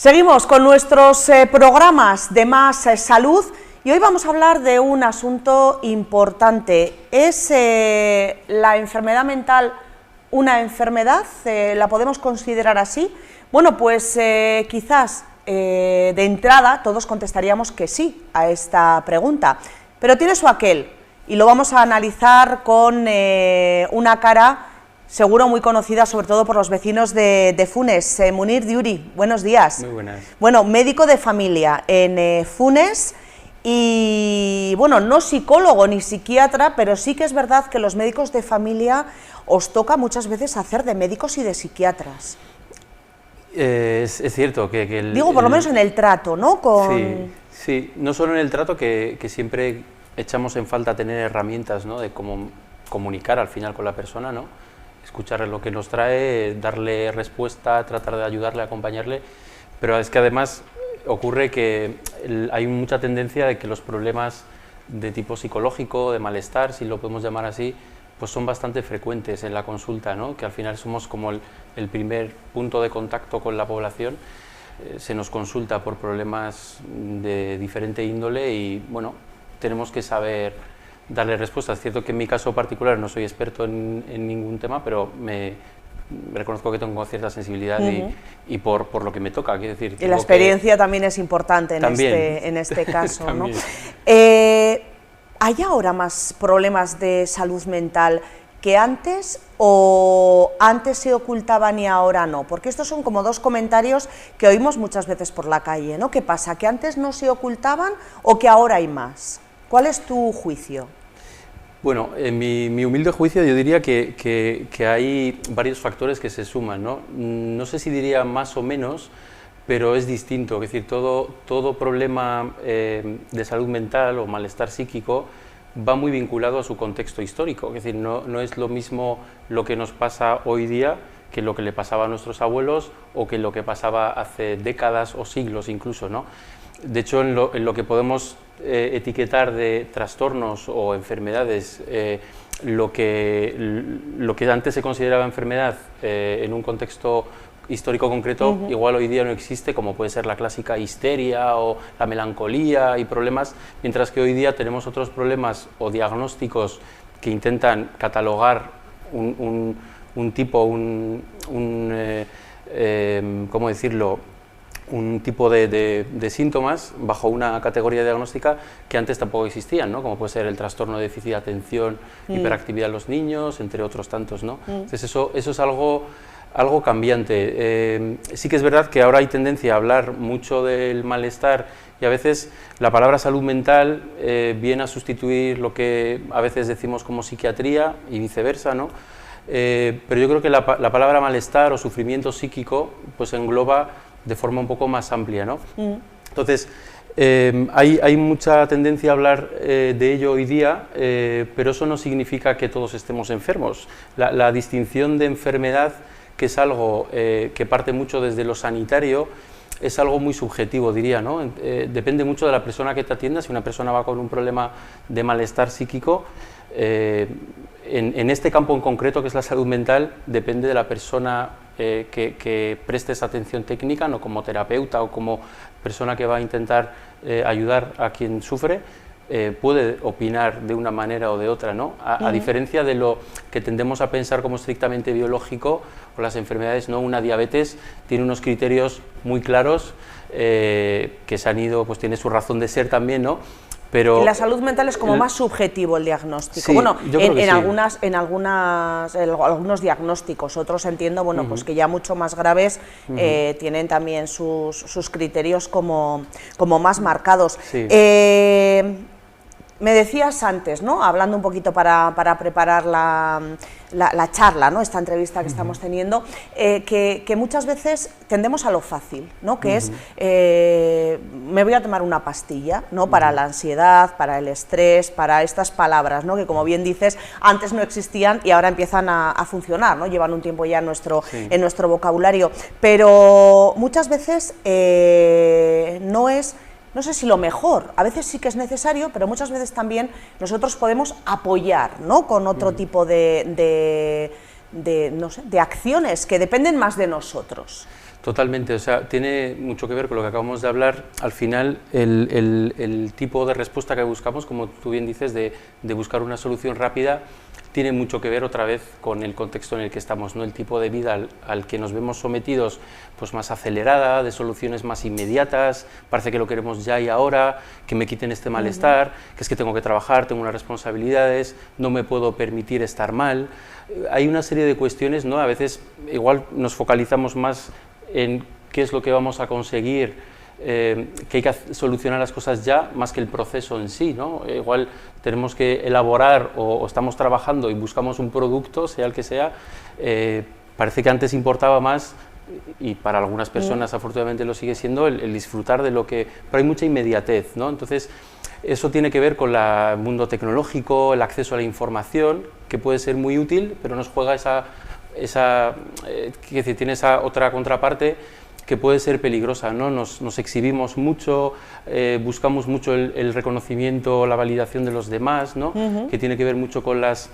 Seguimos con nuestros programas de Más Salud y hoy vamos a hablar de un asunto importante. ¿Es la enfermedad mental una enfermedad? ¿La podemos considerar así? Bueno, pues quizás de entrada todos contestaríamos que sí a esta pregunta, pero tiene su aquel y lo vamos a analizar con una cara seguro muy conocida, sobre todo por los vecinos de Funes. Munir Diuri, buenos días. Muy buenas. Bueno, médico de familia en Funes y, bueno, no psicólogo ni psiquiatra, pero sí que es verdad que los médicos de familia os toca muchas veces hacer de médicos y de psiquiatras. Es cierto que digo, por lo menos en el trato, ¿no? Sí, no solo en el trato, que siempre echamos en falta tener herramientas, ¿no?, de cómo comunicar al final con la persona, ¿no?, escuchar lo que nos trae, darle respuesta, tratar de ayudarle, acompañarle, pero es que además ocurre que hay mucha tendencia de que los problemas de tipo psicológico, de malestar, si lo podemos llamar así, pues son bastante frecuentes en la consulta, ¿no?, que al final somos como el primer punto de contacto con la población. Se nos consulta por problemas de diferente índole y, bueno, tenemos que saber darle respuesta. Es cierto que en mi caso particular no soy experto en ningún tema, pero me reconozco que tengo cierta sensibilidad y por lo que me toca, quiero decir. Y la experiencia también es importante en este caso, ¿no? ¿Hay ahora más problemas de salud mental que antes o antes se ocultaban y ahora no? Porque estos son como dos comentarios que oímos muchas veces por la calle, ¿no? ¿Qué pasa? ¿Que antes no se ocultaban o que ahora hay más? ¿Cuál es tu juicio? Bueno, en mi humilde juicio yo diría que hay varios factores que se suman, ¿no? No sé si diría más o menos, pero es distinto. Es decir, todo problema de salud mental o malestar psíquico va muy vinculado a su contexto histórico. Es decir, no es lo mismo lo que nos pasa hoy día que lo que le pasaba a nuestros abuelos o que lo que pasaba hace décadas o siglos incluso, ¿no? De hecho, en lo que podemos etiquetar de trastornos o enfermedades, lo que antes se consideraba enfermedad en un contexto histórico concreto, igual hoy día no existe, como puede ser la clásica histeria o la melancolía y problemas, mientras que hoy día tenemos otros problemas o diagnósticos que intentan catalogar un tipo, ¿cómo decirlo?, un tipo de síntomas bajo una categoría diagnóstica que antes tampoco existían, ¿no?, como puede ser el trastorno de déficit de atención, hiperactividad en los niños, entre otros tantos, ¿no? Entonces eso es algo cambiante. Sí que es verdad que ahora hay tendencia a hablar mucho del malestar y a veces la palabra salud mental viene a sustituir lo que a veces decimos como psiquiatría y viceversa, ¿no? Pero yo creo que la palabra malestar o sufrimiento psíquico pues engloba de forma un poco más amplia, ¿no? Entonces, hay mucha tendencia a hablar de ello hoy día, pero eso no significa que todos estemos enfermos. La distinción de enfermedad, que es algo que parte mucho desde lo sanitario, es algo muy subjetivo, diría, ¿no? Depende mucho de la persona que te atienda. Si una persona va con un problema de malestar psíquico, en este campo en concreto, que es la salud mental, depende de la persona que preste esa atención técnica, no como terapeuta o como persona que va a intentar ayudar a quien sufre, puede opinar de una manera o de otra, ¿no? A diferencia de lo que tendemos a pensar como estrictamente biológico, o las enfermedades, ¿no? Una diabetes tiene unos criterios muy claros que se han ido, pues tiene su razón de ser también, ¿no? Pero la salud mental es como más subjetivo el diagnóstico. Sí, bueno, en algunos diagnósticos, otros entiendo, bueno, pues que ya mucho más graves tienen también sus criterios como más marcados. Sí. Me decías antes, ¿no?, hablando un poquito para preparar la charla, ¿no?, esta entrevista que estamos teniendo, que muchas veces tendemos a lo fácil, ¿no?, que es, me voy a tomar una pastilla, ¿no?, para la ansiedad, para el estrés, para estas palabras, ¿no?, que como bien dices, antes no existían y ahora empiezan a funcionar, ¿no?, llevan un tiempo ya en nuestro vocabulario, pero muchas veces no sé si lo mejor, a veces sí que es necesario, pero muchas veces también nosotros podemos apoyar, ¿no?, con otro tipo no sé, de acciones que dependen más de nosotros. Totalmente, o sea, tiene mucho que ver con lo que acabamos de hablar. Al final, el tipo de respuesta que buscamos, como tú bien dices, de buscar una solución rápida, tiene mucho que ver otra vez con el contexto en el que estamos, ¿no? El tipo de vida al que nos vemos sometidos, pues más acelerada, de soluciones más inmediatas, parece que lo queremos ya y ahora, que me quiten este malestar, que es que tengo que trabajar, tengo unas responsabilidades, no me puedo permitir estar mal. Hay una serie de cuestiones, ¿no? A veces igual nos focalizamos más en qué es lo que vamos a conseguir, que hay que solucionar las cosas ya, más que el proceso en sí, ¿no? Igual tenemos que elaborar o estamos trabajando y buscamos un producto, sea el que sea, parece que antes importaba más, y para algunas personas afortunadamente lo sigue siendo, el disfrutar de lo que... Pero hay mucha inmediatez, ¿no? Entonces, eso tiene que ver con el mundo tecnológico, el acceso a la información, que puede ser muy útil, pero nos juega tiene esa otra contraparte que puede ser peligrosa, ¿no? Nos exhibimos mucho, buscamos mucho el reconocimiento, la validación de los demás, ¿no? Que tiene que ver mucho con las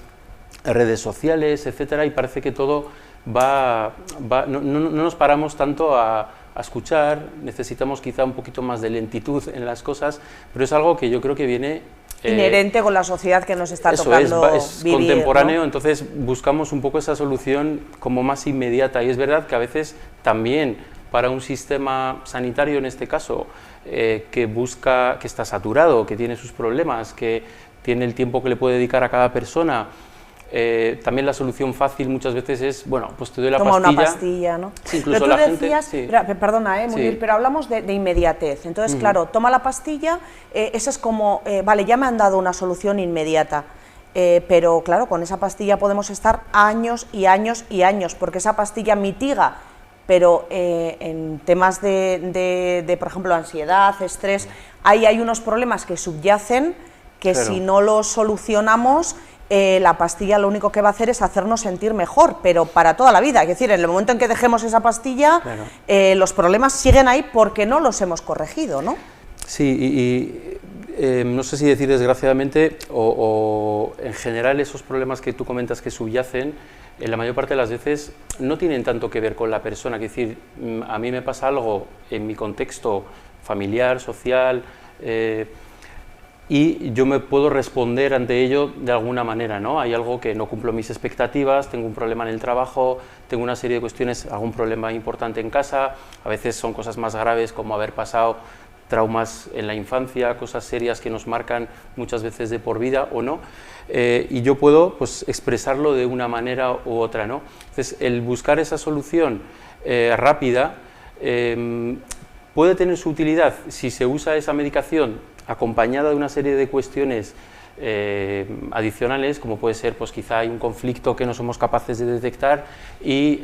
redes sociales, etcétera, y parece que todo no nos paramos tanto a escuchar, necesitamos quizá un poquito más de lentitud en las cosas, pero es algo que yo creo que viene... inherente con la sociedad que nos está tocando es vivir, contemporáneo, ¿no? Entonces buscamos un poco esa solución como más inmediata, y es verdad que a veces también para un sistema sanitario en este caso, que está saturado, que tiene sus problemas, que tiene el tiempo que le puede dedicar a cada persona, también la solución fácil muchas veces es, bueno, pues te doy la Toma pastilla. una pastilla, ¿no? Sí, incluso pero tú la decías, gente... Sí. perdona, Munir, Sí. pero hablamos de inmediatez. Entonces, claro, toma la pastilla, eso es como, vale, ya me han dado una solución inmediata, pero claro, con esa pastilla podemos estar años y años y años, porque esa pastilla mitiga, pero en temas de, por ejemplo, ansiedad, estrés, ahí hay unos problemas que subyacen, que Claro. si no los solucionamos, la pastilla lo único que va a hacer es hacernos sentir mejor, pero para toda la vida. Es decir, en el momento en que dejemos esa pastilla, Claro. Los problemas siguen ahí porque no los hemos corregido, ¿no? Sí, no sé si decir desgraciadamente o en general esos problemas que tú comentas que subyacen, en la mayor parte de las veces no tienen tanto que ver con la persona. Es decir, a mí me pasa algo en mi contexto familiar, social, y yo me puedo responder ante ello de alguna manera, ¿no? Hay algo que no cumplo mis expectativas, tengo un problema en el trabajo, tengo una serie de cuestiones, algún problema importante en casa, a veces son cosas más graves como haber pasado traumas en la infancia, cosas serias que nos marcan muchas veces de por vida o no, y yo puedo, pues, expresarlo de una manera u otra, ¿no? Entonces, el buscar esa solución rápida puede tener su utilidad si se usa esa medicación acompañada de una serie de cuestiones adicionales, como puede ser, pues quizá hay un conflicto que no somos capaces de detectar y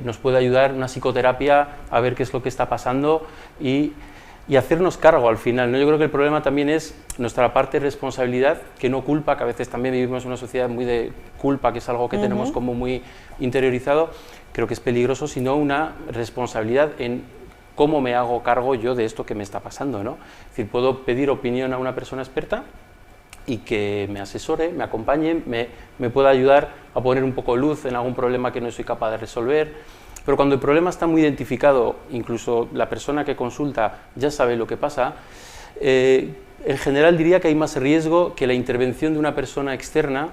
nos puede ayudar una psicoterapia a ver qué es lo que está pasando y hacernos cargo al final, ¿no? Yo creo que el problema también es nuestra parte de responsabilidad, que no culpa, que a veces también vivimos en una sociedad muy de culpa, que es algo que tenemos como muy interiorizado, creo que es peligroso, sino una responsabilidad en cómo me hago cargo yo de esto que me está pasando, ¿no? Es decir, puedo pedir opinión a una persona experta y que me asesore, me acompañe, me pueda ayudar a poner un poco de luz en algún problema que no soy capaz de resolver, pero cuando el problema está muy identificado, incluso la persona que consulta ya sabe lo que pasa, en general diría que hay más riesgo que la intervención de una persona externa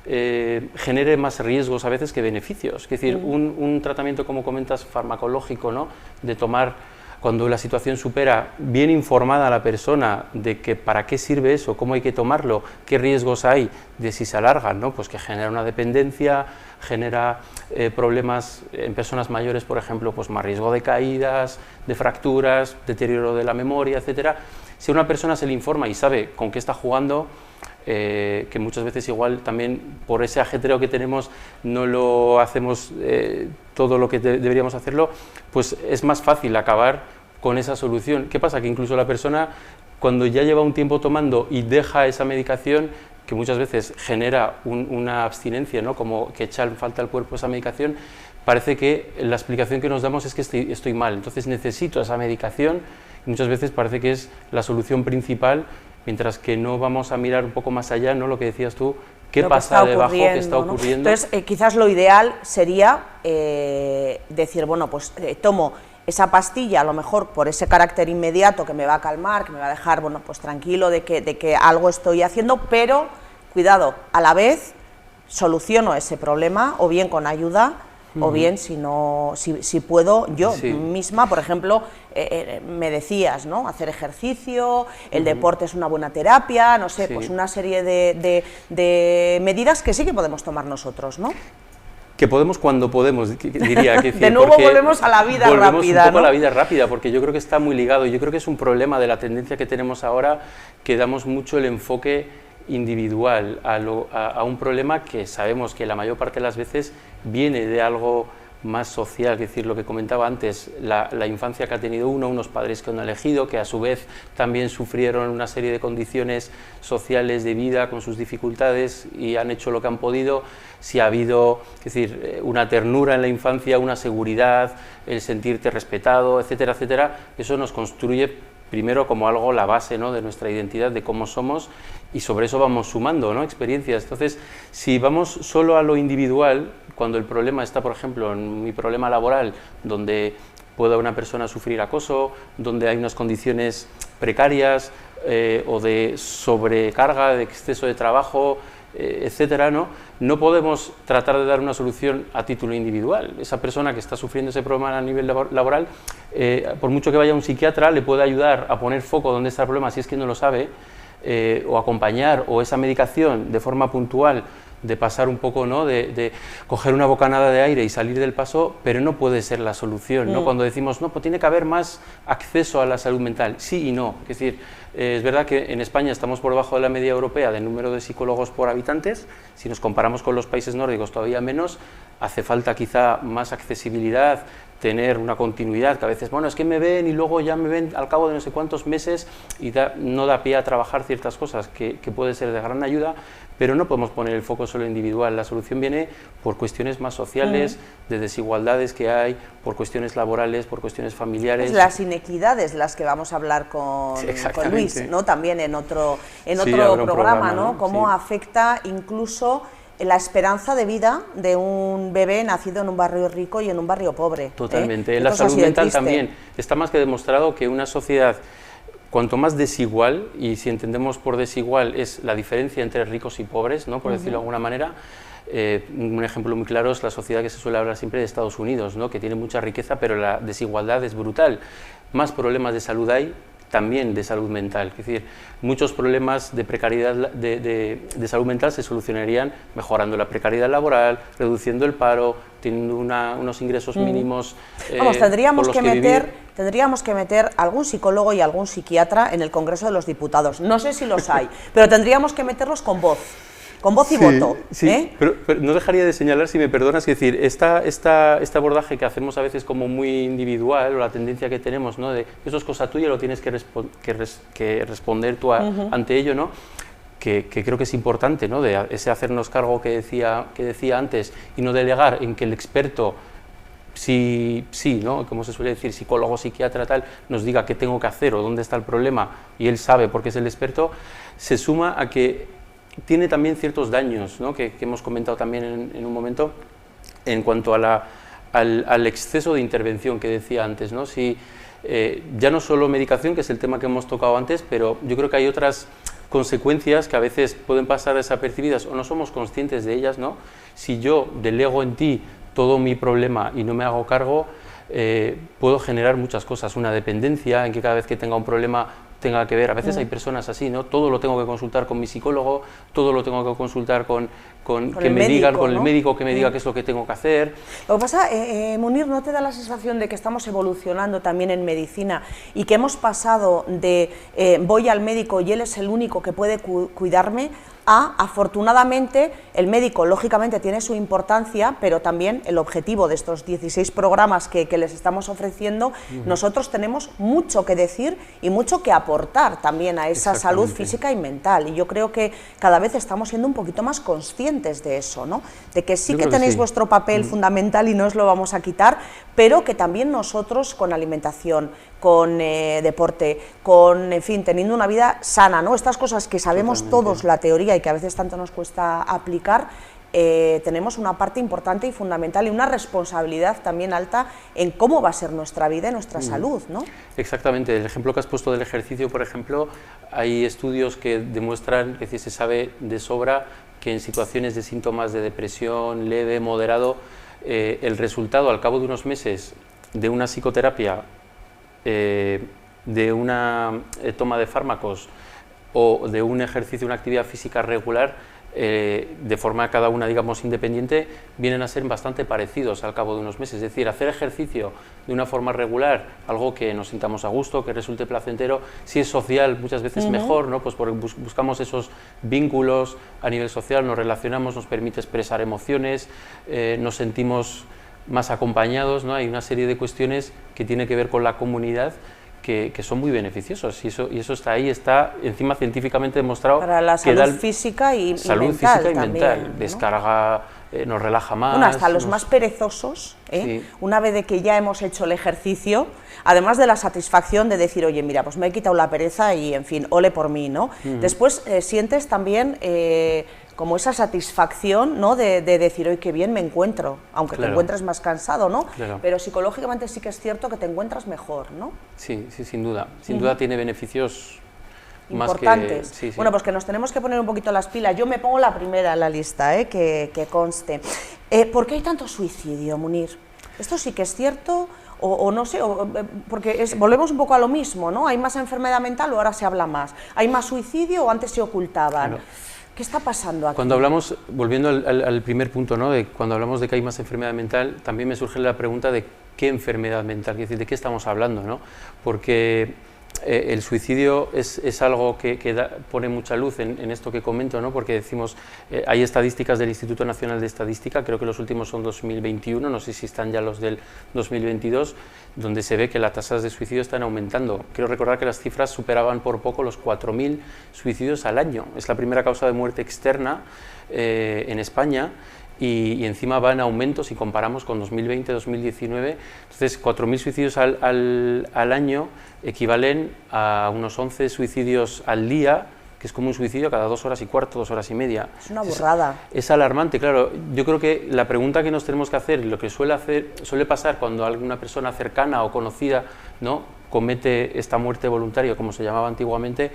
genere más riesgos a veces que beneficios. Es decir, un tratamiento, como comentas, farmacológico, ¿no? De tomar, cuando la situación supera, bien informada a la persona de que para qué sirve eso, cómo hay que tomarlo, qué riesgos hay de si se alargan, ¿no? Pues que genera una dependencia, genera problemas en personas mayores, por ejemplo, pues más riesgo de caídas, de fracturas, deterioro de la memoria, etcétera. Si a una persona se le informa y sabe con qué está jugando, que muchas veces igual también por ese ajetreo que tenemos no lo hacemos todo lo que deberíamos hacerlo, pues es más fácil acabar con esa solución. ¿Qué pasa? Que incluso la persona, cuando ya lleva un tiempo tomando y deja esa medicación, que muchas veces genera una abstinencia, ¿no? Como que echa en falta al cuerpo esa medicación, parece que la explicación que nos damos es que estoy mal, entonces necesito esa medicación, y muchas veces parece que es la solución principal, mientras que no vamos a mirar un poco más allá, ¿no? Lo que decías tú, qué pasa debajo, qué está ocurriendo. Entonces, quizás lo ideal sería decir, bueno, pues tomo esa pastilla, a lo mejor por ese carácter inmediato que me va a calmar, que me va a dejar, bueno, pues tranquilo de que algo estoy haciendo, pero cuidado, a la vez soluciono ese problema, o bien con ayuda, o bien si puedo yo misma, por ejemplo, me decías, ¿no? Hacer ejercicio, el deporte es una buena terapia, no sé, pues una serie de medidas que sí que podemos tomar nosotros, ¿no? Que podemos cuando podemos, diría. Que de nuevo volvemos a la vida rápida, volvemos un poco a la vida rápida, porque yo creo que está muy ligado, yo creo que es un problema de la tendencia que tenemos ahora, que damos mucho el enfoque individual a un problema que sabemos que la mayor parte de las veces viene de algo más social, es decir, lo que comentaba antes, la infancia que ha tenido unos padres que han elegido, que a su vez también sufrieron una serie de condiciones sociales de vida con sus dificultades y han hecho lo que han podido. Si ha habido, es decir, una ternura en la infancia, una seguridad, el sentirte respetado, etcétera, etcétera, eso nos construye primero como algo la base, ¿no?, de nuestra identidad, de cómo somos, y sobre eso vamos sumando, ¿no?, experiencias. Entonces, si vamos solo a lo individual, cuando el problema está, por ejemplo, en mi problema laboral, donde pueda una persona sufrir acoso, donde hay unas condiciones precarias o de sobrecarga, de exceso de trabajo, etcétera, no podemos tratar de dar una solución a título individual. Esa persona que está sufriendo ese problema a nivel laboral, por mucho que vaya a un psiquiatra, le puede ayudar a poner foco donde está el problema, si es que no lo sabe, o acompañar, o esa medicación de forma puntual, de pasar un poco, ¿no?, de coger una bocanada de aire y salir del paso, pero no puede ser la solución, ¿no? Cuando decimos, no, pues tiene que haber más acceso a la salud mental, sí y no. Es decir, es verdad que en España estamos por debajo de la media europea de número de psicólogos por habitantes, si nos comparamos con los países nórdicos todavía menos, hace falta quizá más accesibilidad, tener una continuidad, que a veces, bueno, es que me ven y luego ya me ven al cabo de no sé cuántos meses y no da pie a trabajar ciertas cosas que puede ser de gran ayuda, pero no podemos poner el foco solo individual. La solución viene por cuestiones más sociales, de desigualdades que hay, por cuestiones laborales, por cuestiones familiares. Las inequidades de las que vamos a hablar con Luis, ¿no?, también en otro programa, ¿no? Cómo afecta incluso la esperanza de vida de un bebé nacido en un barrio rico y en un barrio pobre. Totalmente. La salud mental también. Está más que demostrado que una sociedad cuanto más desigual, y si entendemos por desigual es la diferencia entre ricos y pobres, ¿no?, por decirlo de alguna manera, un ejemplo muy claro es la sociedad que se suele hablar siempre de Estados Unidos, ¿no?, que tiene mucha riqueza, pero la desigualdad es brutal. Más problemas de salud hay, también de salud mental. Es decir, muchos problemas de precariedad de salud mental se solucionarían mejorando la precariedad laboral, reduciendo el paro, teniendo unos ingresos mínimos. Vamos, tendríamos que meter algún psicólogo y algún psiquiatra en el Congreso de los Diputados. No sé si los hay, pero tendríamos que meterlos con voz y voto. Sí, pero no dejaría de señalar, si me perdonas, es decir, este abordaje que hacemos a veces como muy individual, o la tendencia que tenemos, ¿no?, de eso es cosa tuya, lo tienes que responder tú ante ello, ¿no?, que creo que es importante, ¿no?, de ese hacernos cargo que decía antes, y no delegar en que el experto, sí, ¿no?, como se suele decir, psicólogo, psiquiatra, tal, nos diga qué tengo que hacer o dónde está el problema, y él sabe porque es el experto, se suma a que tiene también ciertos daños, ¿no?, que hemos comentado también en un momento, en cuanto al exceso de intervención que decía antes, ¿no? Si, ya no solo medicación, que es el tema que hemos tocado antes, pero yo creo que hay otras consecuencias que a veces pueden pasar desapercibidas o no somos conscientes de ellas, ¿no? Si yo delego en ti todo mi problema y no me hago cargo, puedo generar muchas cosas, una dependencia en que cada vez que tenga un problema tenga que ver, a veces hay personas así, ¿no? Todo lo tengo que consultar con mi psicólogo, todo lo tengo que consultar con el médico que me diga qué es lo que tengo que hacer. Lo que pasa, Munir, ¿no te da la sensación de que estamos evolucionando también en medicina y que hemos pasado de voy al médico y él es el único que puede cuidarme, a, afortunadamente, el médico lógicamente tiene su importancia, pero también el objetivo de estos 16 programas que les estamos ofreciendo, nosotros tenemos mucho que decir y mucho que aportar también a esa salud física y mental, y yo creo que cada vez estamos siendo un poquito más conscientes de eso, ¿no?, de que sí que tenéis vuestro papel fundamental y no os lo vamos a quitar, pero que también nosotros con alimentación, con deporte, con, en fin, teniendo una vida sana, ¿no?, estas cosas que sabemos todos la teoría y que a veces tanto nos cuesta aplicar, tenemos una parte importante y fundamental y una responsabilidad también alta en cómo va a ser nuestra vida y nuestra salud, ¿no? Exactamente, el ejemplo que has puesto del ejercicio, por ejemplo, hay estudios que demuestran, es decir, se sabe de sobra que en situaciones de síntomas de depresión leve, moderado, el resultado al cabo de unos meses de una psicoterapia, de una toma de fármacos o de un ejercicio, una actividad física regular, de forma cada una, digamos, independiente, vienen a ser bastante parecidos al cabo de unos meses. Es decir, hacer ejercicio de una forma regular, algo que nos sintamos a gusto, que resulte placentero, si es social muchas veces mejor, ¿no? Pues porque buscamos esos vínculos a nivel social, nos relacionamos, nos permite expresar emociones, nos sentimos más acompañados, ¿no? Hay una serie de cuestiones que tienen que ver con la comunidad que son muy beneficiosos y eso está ahí, está encima científicamente demostrado para la salud física y mental también, ¿no? Descarga, nos relaja más. Bueno, hasta los más perezosos, sí. Una vez de que ya hemos hecho el ejercicio, además de la satisfacción de decir, oye, mira, pues me he quitado la pereza y, en fin, ole por mí, ¿no? Después sientes también como esa satisfacción, ¿no? de decir, oye, qué bien me encuentro, aunque te encuentres más cansado, ¿no? Pero psicológicamente sí que es cierto que te encuentras mejor, ¿no? Sí, sí, sin duda. Sin duda tiene beneficios importantes. Más que, sí. Bueno, pues que nos tenemos que poner un poquito las pilas. Yo me pongo la primera en la lista, que conste. ¿Por qué hay tanto suicidio, Munir? ¿Esto sí que es cierto? O no sé, porque volvemos un poco a lo mismo, ¿no? ¿Hay más enfermedad mental o ahora se habla más? ¿Hay más suicidio o antes se ocultaban? Claro. ¿Qué está pasando aquí? Cuando hablamos, volviendo al primer punto, ¿no? Cuando hablamos de que hay más enfermedad mental, también me surge la pregunta de qué enfermedad mental, es decir, de qué estamos hablando, ¿no? Porque el suicidio es algo que pone mucha luz en esto que comento, ¿no? Porque decimos, hay estadísticas del Instituto Nacional de Estadística, creo que los últimos son 2021, no sé si están ya los del 2022, donde se ve que las tasas de suicidio están aumentando. Quiero recordar que las cifras superaban por poco los 4.000 suicidios al año. Es la primera causa de muerte externa en España. Y encima va en aumento si comparamos con 2020-2019, entonces 4.000 suicidios al año equivalen a unos 11 suicidios al día, que es como un suicidio cada 2 horas y cuarto, 2 horas y media. Es una burrada. Es alarmante, claro. Yo creo que la pregunta que nos tenemos que hacer, lo que suele pasar cuando alguna persona cercana o conocida, ¿no?, comete esta muerte voluntaria, como se llamaba antiguamente,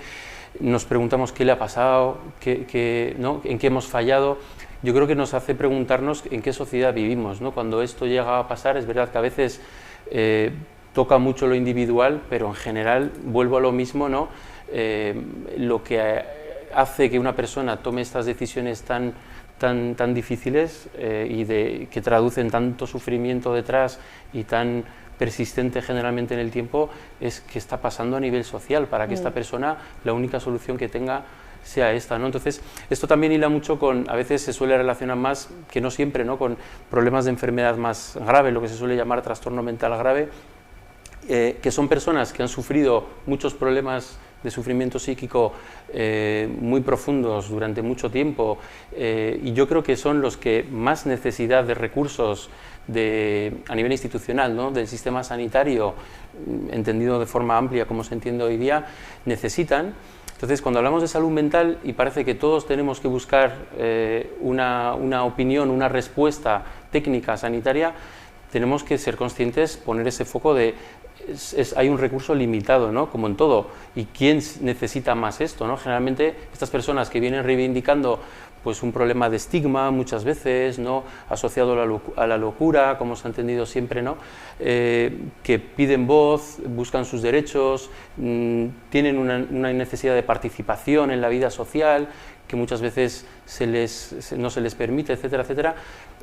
nos preguntamos qué le ha pasado, ¿no?, en qué hemos fallado. Yo creo que nos hace preguntarnos en qué sociedad vivimos, ¿no? Cuando esto llega a pasar, es verdad que a veces toca mucho lo individual, pero en general, vuelvo a lo mismo, ¿no? Lo que hace que una persona tome estas decisiones tan difíciles y que traducen tanto sufrimiento detrás y tan persistente generalmente en el tiempo, es que está pasando a nivel social, para que esta persona, la única solución que tenga sea esta, ¿no? Entonces, esto también hila mucho con, a veces se suele relacionar más, que no siempre, ¿no?, con problemas de enfermedad más grave, lo que se suele llamar trastorno mental grave, que son personas que han sufrido muchos problemas de sufrimiento psíquico muy profundos durante mucho tiempo, y yo creo que son los que más necesidad de recursos a nivel institucional, ¿no?, del sistema sanitario, entendido de forma amplia como se entiende hoy día, necesitan. Entonces, cuando hablamos de salud mental y parece que todos tenemos que buscar una opinión, una respuesta técnica sanitaria, tenemos que ser conscientes, poner ese foco de hay un recurso limitado, ¿no?, como en todo, y quién necesita más esto, ¿no? Generalmente estas personas que vienen reivindicando pues un problema de estigma muchas veces, ¿no?, asociado a la locura, como se ha entendido siempre, ¿no?, que piden voz, buscan sus derechos, tienen una necesidad de participación en la vida social, que muchas veces no se les permite, etcétera, etcétera,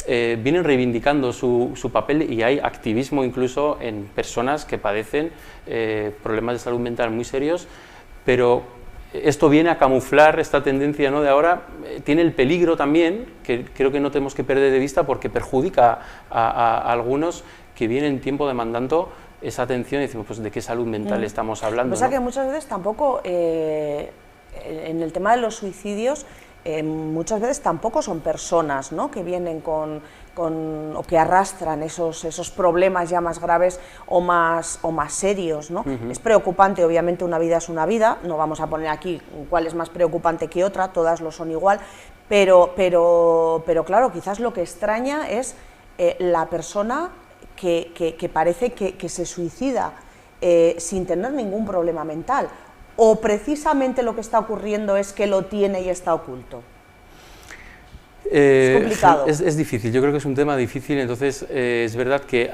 vienen reivindicando su papel, y hay activismo incluso en personas que padecen problemas de salud mental muy serios, pero esto viene a camuflar esta tendencia, ¿no?, de ahora. Tiene el peligro también, que creo que no tenemos que perder de vista, porque perjudica a algunos que vienen tiempo demandando esa atención y decimos, pues, ¿de qué salud mental estamos hablando? O sea, ¿no?, que muchas veces tampoco, en el tema de los suicidios, muchas veces tampoco son personas, ¿no?, que vienen o que arrastran esos problemas ya más graves o más serios, ¿no? Es preocupante, obviamente una vida es una vida, no vamos a poner aquí cuál es más preocupante que otra, todas lo son igual, pero claro, quizás lo que extraña es la persona que parece que se suicida sin tener ningún problema mental, o precisamente lo que está ocurriendo es que lo tiene y está oculto. Es complicado. Es difícil, yo creo que es un tema difícil, entonces es verdad que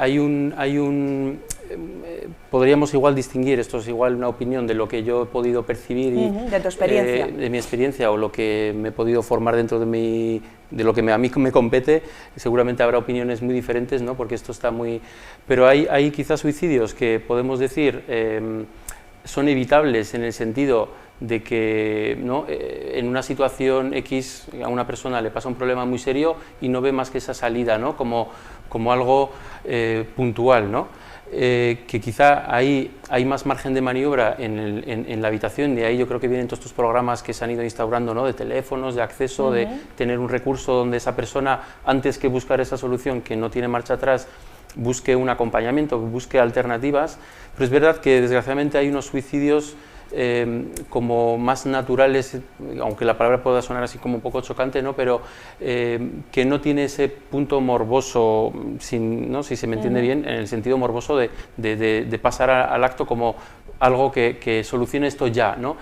podríamos igual distinguir, esto es igual una opinión de lo que yo he podido percibir y, de tu experiencia. De mi experiencia o lo que me he podido formar dentro de lo que a mí me compete. Seguramente habrá opiniones muy diferentes, ¿no? Porque esto está muy... Pero hay quizás suicidios que podemos decir son evitables en el sentido de que, ¿no?, en una situación X a una persona le pasa un problema muy serio y no ve más que esa salida, ¿no?, como algo puntual, ¿no? Que quizá ahí hay más margen de maniobra en la habitación, de ahí yo creo que vienen todos estos programas que se han ido instaurando, ¿no?, de teléfonos, de acceso, de tener un recurso donde esa persona, antes que buscar esa solución que no tiene marcha atrás, busque un acompañamiento, busque alternativas. Pero es verdad que desgraciadamente hay unos suicidios como más naturales, aunque la palabra pueda sonar así como un poco chocante, ¿no?, pero que no tiene ese punto morboso, ¿no?, si se me entiende bien, en el sentido morboso de pasar al acto como algo que solucione esto ya, ¿no?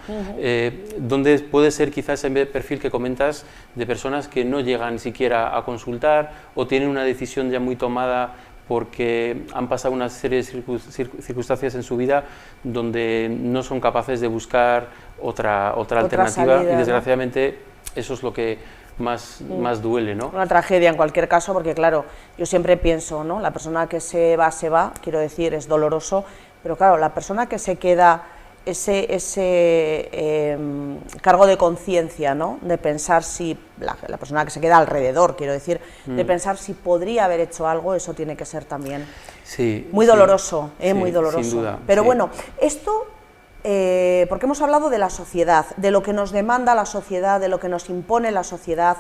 Donde puede ser quizás ese perfil que comentas de personas que no llegan siquiera a consultar o tienen una decisión ya muy tomada porque han pasado una serie de circunstancias en su vida donde no son capaces de buscar otra alternativa salida, y desgraciadamente, ¿no?, eso es lo que más duele, ¿no? Una tragedia en cualquier caso, porque claro, yo siempre pienso, ¿no?, la persona que se va, quiero decir, es doloroso, pero claro, la persona que se queda, ese cargo de conciencia, ¿no?, de pensar si, la persona que se queda alrededor, quiero decir, de pensar si podría haber hecho algo, eso tiene que ser también muy doloroso, muy doloroso. Sin duda, pero bueno, esto, porque hemos hablado de la sociedad, de lo que nos demanda la sociedad, de lo que nos impone la sociedad.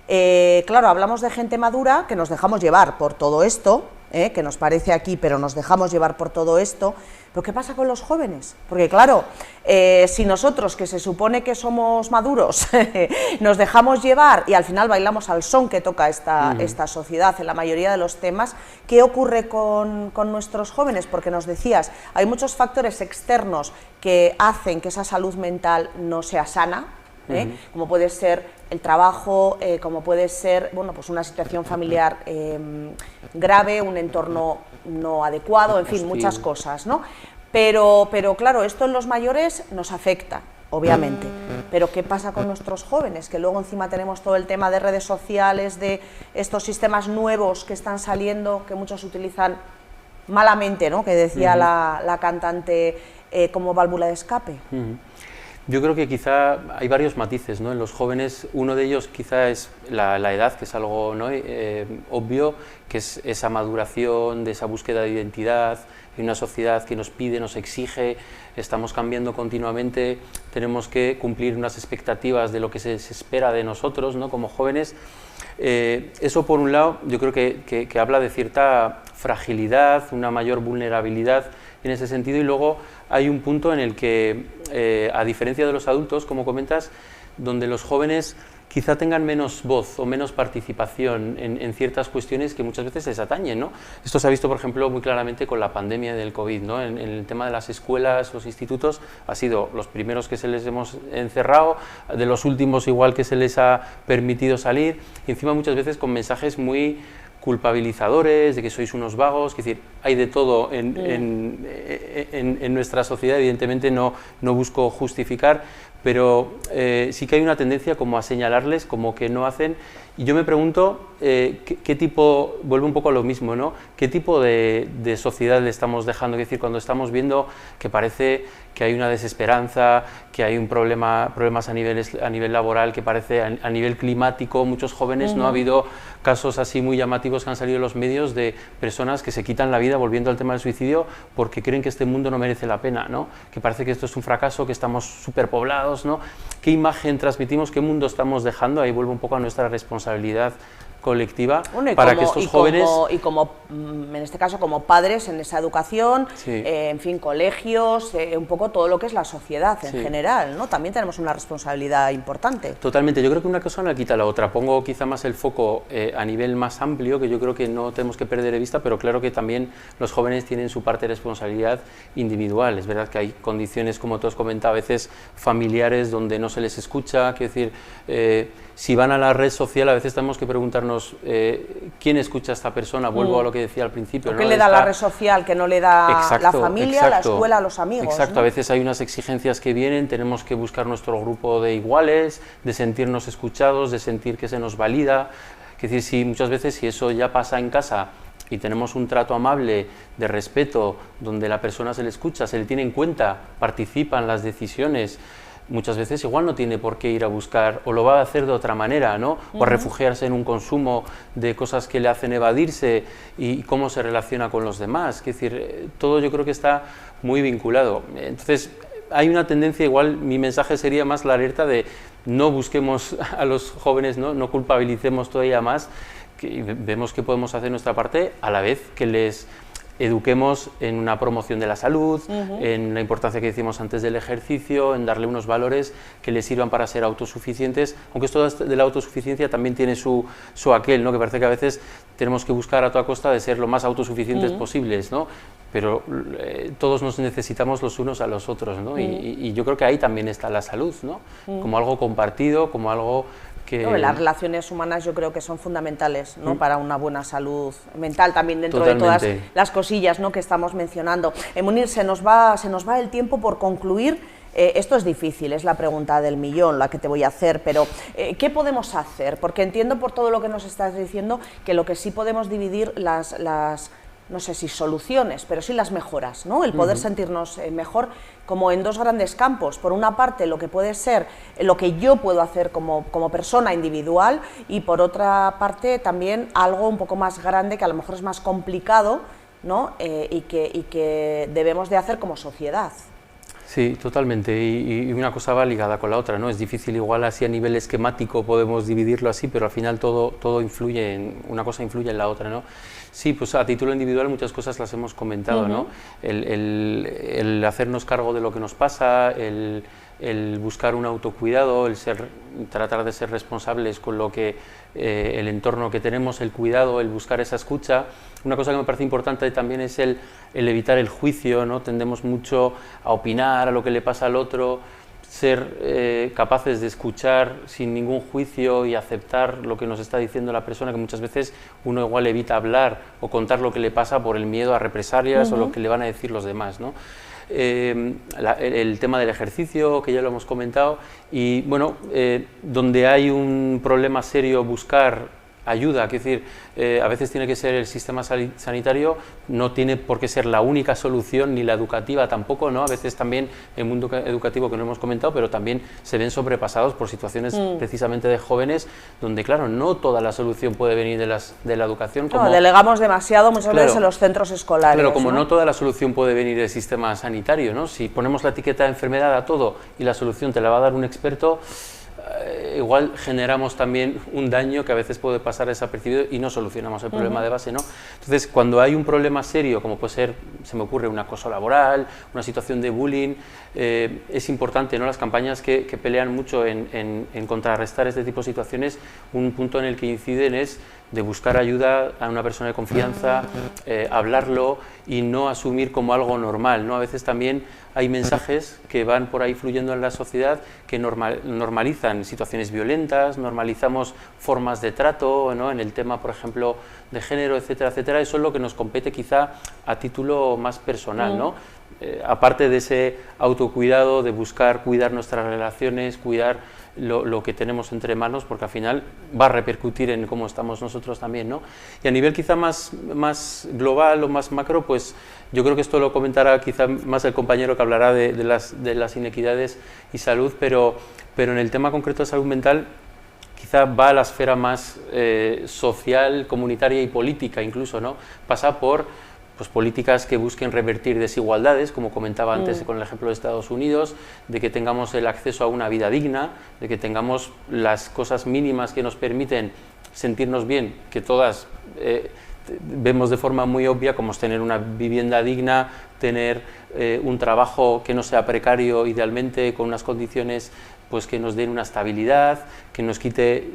Claro, hablamos de gente madura, que nos dejamos llevar por todo esto, que nos parece aquí, pero nos dejamos llevar por todo esto. Pero ¿qué pasa con los jóvenes? Porque claro, si nosotros, que se supone que somos maduros, nos dejamos llevar y al final bailamos al son que toca esta sociedad en la mayoría de los temas, ¿qué ocurre con nuestros jóvenes? Porque nos decías, hay muchos factores externos que hacen que esa salud mental no sea sana, como puede ser el trabajo, como puede ser, bueno, pues una situación familiar grave, un entorno no adecuado, en fin, muchas cosas, ¿no? Pero claro, esto en los mayores nos afecta, obviamente, pero ¿qué pasa con nuestros jóvenes? Que luego encima tenemos todo el tema de redes sociales, de estos sistemas nuevos que están saliendo, que muchos utilizan malamente, ¿no?, que decía la cantante, como válvula de escape. Yo creo que quizá hay varios matices, ¿no?, en los jóvenes. Uno de ellos quizá es la edad, que es algo, ¿no?, obvio, que es esa maduración, de esa búsqueda de identidad, en una sociedad que nos pide, nos exige, estamos cambiando continuamente, tenemos que cumplir unas expectativas de lo que se espera de nosotros, ¿no?, como jóvenes. Eso por un lado yo creo que habla de cierta fragilidad, una mayor vulnerabilidad en ese sentido, y luego hay un punto en el que, a diferencia de los adultos, como comentas, donde los jóvenes quizá tengan menos voz o menos participación en ciertas cuestiones que muchas veces les atañen, ¿no? Esto se ha visto, por ejemplo, muy claramente con la pandemia del COVID, ¿no? En el tema de las escuelas, los institutos, ha sido los primeros que se les hemos encerrado, de los últimos igual que se les ha permitido salir, y encima muchas veces con mensajes muy culpabilizadores, de que sois unos vagos, es decir, hay de todo en nuestra sociedad, evidentemente no busco justificar, pero sí que hay una tendencia como a señalarles como que no hacen, y yo me pregunto qué tipo, vuelve un poco a lo mismo, ¿no?, qué tipo de sociedad le estamos dejando, es decir, cuando estamos viendo que parece que hay una desesperanza, que hay problemas a nivel laboral, que parece a nivel climático, muchos jóvenes, ¿no?, ha habido casos así muy llamativos que han salido en los medios de personas que se quitan la vida, volviendo al tema del suicidio, porque creen que este mundo no merece la pena, ¿no?, que parece que esto es un fracaso, que estamos superpoblados, ¿no? ¿Qué imagen transmitimos, qué mundo estamos dejando? Ahí vuelve un poco a nuestra responsabilidad colectiva Bueno, para que estos jóvenes... en este caso, como padres en esa educación, Sí. En fin, colegios, un poco todo lo que es la sociedad en Sí. general, ¿no? También tenemos una responsabilidad importante. Totalmente, yo creo que una cosa no quita la otra. Pongo quizá más el foco a nivel más amplio, que yo creo que no tenemos que perder de vista, pero claro que también los jóvenes tienen su parte de responsabilidad individual. Es verdad que hay condiciones, como tú has comentado, a veces familiares donde no se les escucha, quiero decir, si van a la red social a veces tenemos que preguntarnos quién escucha a esta persona, vuelvo a lo que decía al principio. ¿Qué ¿no? le da la red social que no le da la familia, la escuela, los amigos? Exacto, ¿no? A veces hay unas exigencias que vienen, tenemos que buscar nuestro grupo de iguales, de sentirnos escuchados, de sentir que se nos valida. Es decir, si muchas veces si eso ya pasa en casa y tenemos un trato amable, de respeto, donde la persona se le escucha, se le tiene en cuenta, participa en las decisiones, muchas veces igual no tiene por qué ir a buscar, o lo va a hacer de otra manera, ¿no? O a refugiarse en un consumo de cosas que le hacen evadirse y cómo se relaciona con los demás. Es decir, todo yo creo que está muy vinculado. Entonces, hay una tendencia, igual mi mensaje sería más la alerta de no busquemos a los jóvenes, no culpabilicemos todavía más, que vemos que podemos hacer nuestra parte a la vez que les eduquemos en una promoción de la salud, en la importancia que decimos antes del ejercicio, en darle unos valores que les sirvan para ser autosuficientes, aunque esto de la autosuficiencia también tiene su aquel, ¿no? Que parece que a veces tenemos que buscar a toda costa de ser lo más autosuficientes posibles, ¿no? Pero todos nos necesitamos los unos a los otros, ¿no? Y yo creo que ahí también está la salud, ¿no? Como algo compartido, como algo que... No, las relaciones humanas yo creo que son fundamentales, ¿no? Para una buena salud mental, también dentro Totalmente. de todas las cosillas, ¿no? Que estamos mencionando. Munir, se nos va el tiempo por concluir. Esto es difícil, es la pregunta del millón la que te voy a hacer, pero ¿qué podemos hacer? Porque entiendo por todo lo que nos estás diciendo que lo que sí podemos dividir no sé si soluciones, pero sí las mejoras, ¿no? El poder sentirnos mejor como en dos grandes campos. Por una parte, lo que puede ser lo que yo puedo hacer como persona individual, y por otra parte también algo un poco más grande que a lo mejor es más complicado, ¿no? Y que debemos de hacer como sociedad. Sí, totalmente, y una cosa va ligada con la otra, ¿no? Es difícil igual así a nivel esquemático podemos dividirlo así, pero al final todo influye, una cosa influye en la otra, ¿no? Sí, pues a título individual muchas cosas las hemos comentado, ¿no? El hacernos cargo de lo que nos pasa, el buscar un autocuidado, tratar de ser responsables con lo que el entorno que tenemos, el cuidado, el buscar esa escucha. Una cosa que me parece importante también es el evitar el juicio, ¿no? Tendemos mucho a opinar a lo que le pasa al otro, ser capaces de escuchar sin ningún juicio y aceptar lo que nos está diciendo la persona, que muchas veces uno igual evita hablar o contar lo que le pasa por el miedo a represalias o lo que le van a decir los demás, ¿no? El tema del ejercicio, que ya lo hemos comentado, y bueno, donde hay un problema serio, buscar ayuda, es decir, a veces tiene que ser el sistema sanitario, no tiene por qué ser la única solución, ni la educativa tampoco, ¿no? A veces también el mundo educativo, que no hemos comentado, pero también se ven sobrepasados por situaciones precisamente de jóvenes, donde claro, no toda la solución puede venir de la educación. No, delegamos demasiado muchas veces en los centros escolares. Claro, como no toda la solución puede venir del sistema sanitario, ¿no? Si ponemos la etiqueta de enfermedad a todo y la solución te la va a dar un experto, igual generamos también un daño que a veces puede pasar desapercibido y no solucionamos el problema de base, ¿no? Entonces, cuando hay un problema serio, como puede ser, se me ocurre, un acoso laboral, una situación de bullying, es importante, ¿no? Las campañas que pelean mucho en contrarrestar este tipo de situaciones, un punto en el que inciden es de buscar ayuda a una persona de confianza, hablarlo y no asumir como algo normal, ¿no? A veces también hay mensajes que van por ahí fluyendo en la sociedad que normalizan situaciones violentas, normalizamos formas de trato, ¿no? En el tema, por ejemplo, de género, etcétera, etcétera. Eso es lo que nos compete quizá a título más personal, ¿no? Aparte de ese autocuidado, de buscar cuidar nuestras relaciones, cuidar lo que tenemos entre manos, porque al final va a repercutir en cómo estamos nosotros también, ¿no? Y a nivel quizá más global o más macro, pues yo creo que esto lo comentará quizá más el compañero que hablará de las inequidades y salud, pero en el tema concreto de salud mental quizá va a la esfera más social, comunitaria y política incluso, ¿no? Pasa por pues políticas que busquen revertir desigualdades, como comentaba antes con el ejemplo de Estados Unidos, de que tengamos el acceso a una vida digna, de que tengamos las cosas mínimas que nos permiten sentirnos bien, que todas vemos de forma muy obvia, como es tener una vivienda digna, tener un trabajo que no sea precario, idealmente con unas condiciones pues que nos den una estabilidad, que nos quite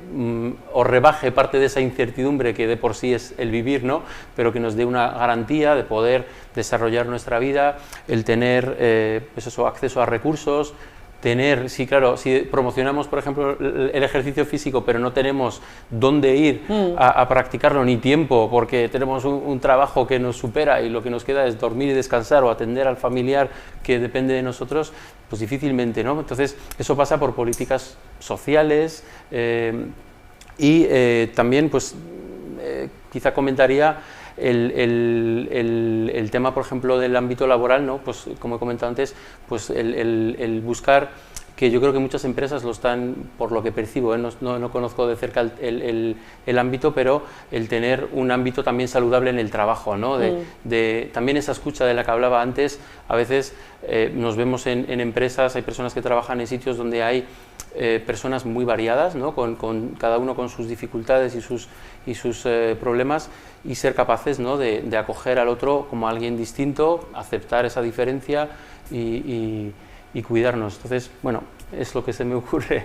o rebaje parte de esa incertidumbre que de por sí es el vivir, ¿no? Pero que nos dé una garantía de poder desarrollar nuestra vida, el tener pues eso, acceso a recursos, tener, sí, claro, si promocionamos, por ejemplo, el ejercicio físico, pero no tenemos dónde ir a practicarlo, ni tiempo, porque tenemos un trabajo que nos supera y lo que nos queda es dormir y descansar o atender al familiar que depende de nosotros, pues difícilmente, ¿no? Entonces, eso pasa por políticas sociales y también, pues, quizá comentaría el tema, por ejemplo, del ámbito laboral, ¿no? Pues, como he comentado antes, pues el buscar, que yo creo que muchas empresas lo están, por lo que percibo, no conozco de cerca el ámbito, pero el tener un ámbito también saludable en el trabajo, ¿no? También esa escucha de la que hablaba antes, a veces nos vemos en empresas, hay personas que trabajan en sitios donde hay personas muy variadas, ¿no? Con cada uno con sus dificultades y sus problemas, y ser capaces, ¿no? de acoger al otro como alguien distinto, aceptar esa diferencia y cuidarnos. Entonces, bueno, es lo que se me ocurre.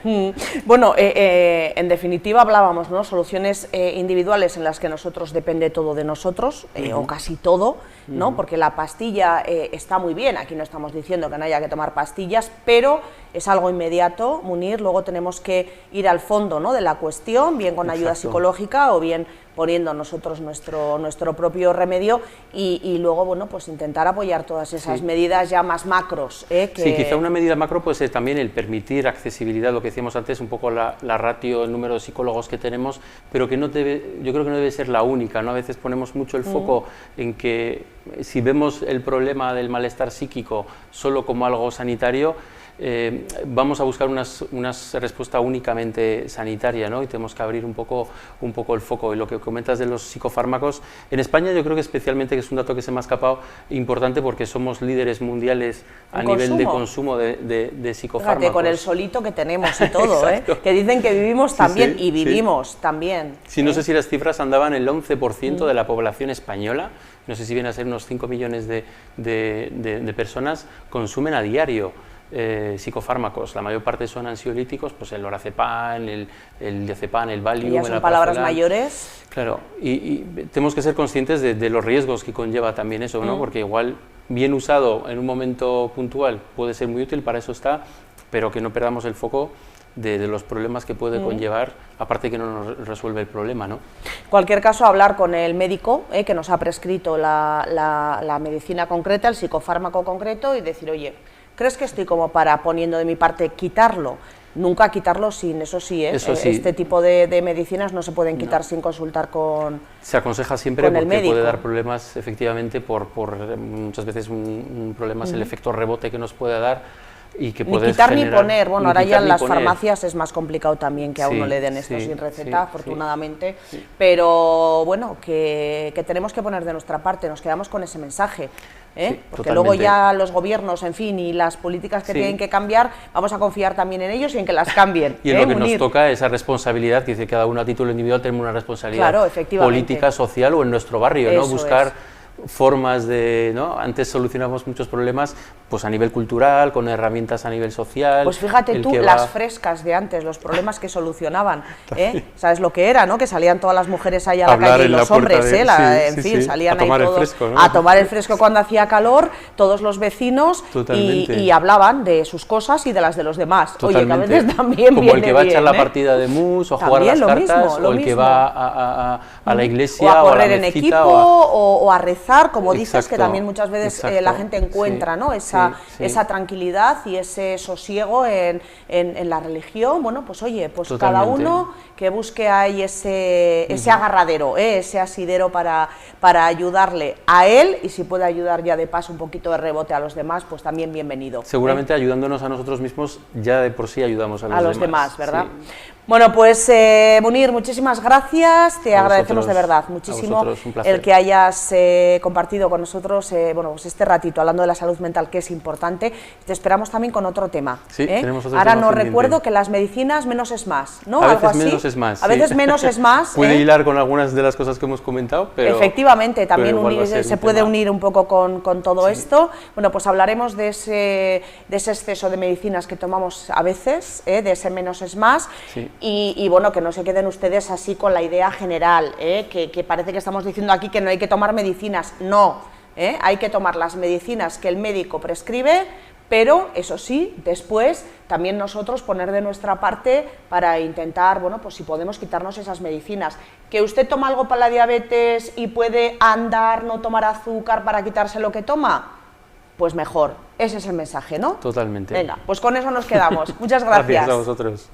Bueno, en definitiva hablábamos, ¿no? Soluciones individuales en las que nosotros depende todo de nosotros, o casi todo, ¿no? Porque la pastilla está muy bien, aquí no estamos diciendo que no haya que tomar pastillas, pero es algo inmediato, Munir, luego tenemos que ir al fondo, ¿no? de la cuestión, bien con ayuda psicológica o bien poniendo nosotros nuestro propio remedio y luego, bueno, pues intentar apoyar todas esas medidas ya más macros. Sí, quizá una medida macro puede ser también el permitir accesibilidad, lo que decíamos antes, un poco la ratio, el número de psicólogos que tenemos, pero que yo creo que no debe ser la única, ¿no? A veces ponemos mucho el foco en que si vemos el problema del malestar psíquico solo como algo sanitario, vamos a buscar una respuesta únicamente sanitaria, ¿no? Y tenemos que abrir un poco el foco. Y lo que comentas de los psicofármacos, en España yo creo que especialmente, que es un dato que se me ha escapado, importante porque somos líderes mundiales a nivel de consumo de psicofármacos. Fíjate, con el solito que tenemos y todo, que dicen que vivimos también y vivimos también. Sí, no sé si las cifras andaban el 11% de la población española, no sé si viene a ser unos 5 millones de personas, consumen a diario psicofármacos. La mayor parte son ansiolíticos, pues el lorazepam, el diazepam, el Valium, ya son palabras mayores. Claro, y tenemos que ser conscientes de los riesgos que conlleva también eso, ¿no? Porque igual, bien usado en un momento puntual, puede ser muy útil, para eso está, pero que no perdamos el foco de los problemas que puede conllevar, aparte que no nos resuelve el problema, ¿no? En cualquier caso, hablar con el médico que nos ha prescrito la medicina concreta, el psicofármaco concreto, y decir, oye, ¿crees que estoy como para, poniendo de mi parte, quitarlo? Nunca quitarlo sin, eso sí, Eso sí. Este tipo de medicinas no se pueden quitar sin consultar con Se aconseja siempre con el porque médico. puede dar problemas, efectivamente, por muchas veces un problema es el efecto rebote que nos puede dar. Y que ni quitar generar, ni poner, bueno, ahora ya en las poner. farmacias es más complicado también que a uno le den esto sin receta, afortunadamente, sí. Pero bueno, que tenemos que poner de nuestra parte, nos quedamos con ese mensaje, porque totalmente. luego ya los gobiernos, en fin, y las políticas que tienen que cambiar, vamos a confiar también en ellos y en que las cambien. Y en lo que nos toca, esa responsabilidad, que dice cada uno a título individual tenemos una responsabilidad política, social o en nuestro barrio, ¿no? Buscar formas de, ¿no? Antes solucionamos muchos problemas pues a nivel cultural, con herramientas a nivel social. Pues fíjate tú, las frescas de antes, los problemas que solucionaban, ¿sabes lo que era, no? Que salían todas las mujeres ahí a la calle y los hombres, salían ahí todos a tomar el fresco cuando hacía calor, todos los vecinos, y hablaban de sus cosas y de las de los demás. Totalmente. Oye, que a veces también como viene el que va a echar bien, la partida de mus, o a jugar las cartas, o el que va a la iglesia, o a correr la en mezquita, equipo, o a rezar, como dices, Exacto, que también muchas veces la gente encuentra, ¿no? Esa tranquilidad y ese sosiego en la religión. Bueno, pues oye, pues cada uno que busque ahí ese agarradero, ese asidero para ayudarle a él, y si puede ayudar ya de paso un poquito de rebote a los demás, pues también bienvenido. Seguramente ayudándonos a nosotros mismos ya de por sí ayudamos a los demás, ¿verdad? Sí. Bueno, pues Munir, muchísimas gracias, te agradecemos de verdad muchísimo el que hayas compartido con nosotros bueno, pues este ratito hablando de la salud mental, que es importante. Te esperamos también con otro tema. Sí, tenemos otro Ahora tema no pendiente. recuerdo que las medicinas menos es más, ¿no? A ¿Algo veces así? menos es más. A veces menos es más. Puede hilar con algunas de las cosas que hemos comentado, pero... Efectivamente, también se puede tema. unir un poco con todo esto. Bueno, pues hablaremos de ese exceso de medicinas que tomamos a veces, de ese menos es más, y bueno, que no se queden ustedes así con la idea general, que parece que estamos diciendo aquí que no hay que tomar medicinas. No, hay que tomar las medicinas que el médico prescribe, pero eso sí, después también nosotros poner de nuestra parte para intentar, bueno, pues si podemos quitarnos esas medicinas. Que usted toma algo para la diabetes y puede andar, no tomar azúcar para quitarse lo que toma, pues mejor. Ese es el mensaje, ¿no? Totalmente. Venga, pues con eso nos quedamos. Muchas gracias. Gracias a vosotros.